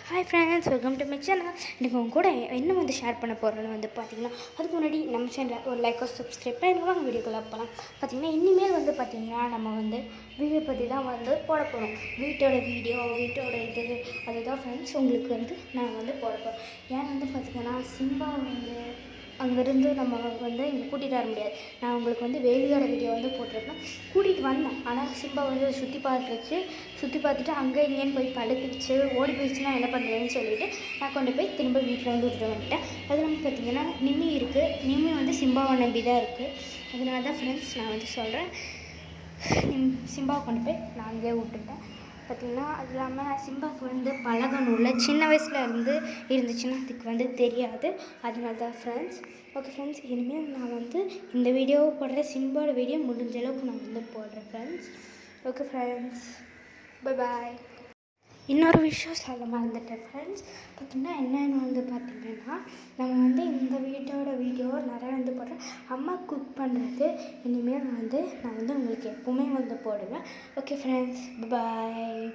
Hi friends, welcome to my channel. இன்றைக்கி உங்க கூட என்ன வந்து ஷேர் பண்ண போகிறோன்னு வந்து பார்த்திங்கன்னா, அதுக்கு முன்னாடி நம்ம சேனலில் ஒரு லைக் சப்ஸ்கிரைப் பண்ணி வாங்க வீடியோக்குள்ளே போகலாம். பார்த்திங்கன்னா இனிமேல் வந்து பார்த்திங்கன்னா நம்ம வந்து வீடியோ பற்றி தான் வந்து போட போகிறோம். வீட்டோட வீடியோ, வீட்டோட இது அதுதான் ஃப்ரெண்ட்ஸ் உங்களுக்கு வந்து நான் வந்து போட போகிறோம். ஏன் வந்து பார்த்திங்கன்னா சிம்பா வந்து அங்கேருந்து நம்ம வந்து இங்கே கூட்டிகிட்டு வர முடியாது. நான் உங்களுக்கு வந்து வேலியோட வீடியோ வந்து போட்டிருப்பேன். கூட்டிகிட்டு வந்தேன், ஆனால் சிம்பா வந்து சுற்றி பார்த்துட்டு அங்கே இங்கேன்னு போய் படுத்துச்சு, ஓடி போயிடுச்சுன்னா என்ன பண்ணுறதுன்னு சொல்லிவிட்டு நான் கொண்டு போய் திரும்ப வீட்டில் வந்து விட்டுட்டு வந்துட்டேன். அது வந்து பார்த்திங்கன்னா நிம்மி இருக்குது. நிம்மி வந்து சிம்பாவை நம்பி தான் இருக்குது. அதனால தான் ஃப்ரெண்ட்ஸ் நான் வந்து சொல்கிறேன், சிம்பாவை கொண்டு போய் நான் அங்கேயே விட்டுட்டேன். பார்த்திங்கன்னா அது இல்லாமல் சிம்பாவுக்கு வந்து பழகணும்ல, சின்ன வயசில் இருந்து இருந்துச்சுன்னா அதுக்கு வந்து தெரியாது. அதனால தான் ஃப்ரெண்ட்ஸ். ஓகே ஃப்ரெண்ட்ஸ், இனிமேல் நான் வந்து இந்த வீடியோவை போடுறேன், சிம்பாவோட வீடியோ முடிஞ்ச அளவுக்கு நான் வந்து போடுறேன் friends. Okay friends, bye bye. இன்னொரு விஷயம் சொல்ல மறந்துட்டேன் ஃப்ரெண்ட்ஸ். பார்த்திங்கன்னா என்னென்னு வந்து பார்த்திங்கன்னா, நம்ம வந்து இந்த வீட்டோட வீடியோ நிறையா வந்து போடுறேன். அம்மா குக் பண்ணுறது இனிமேல் வந்து நான் வந்து உங்களுக்கு எப்போவுமே வந்து போடுவேன். ஓகே ஃப்ரெண்ட்ஸ், பாய்.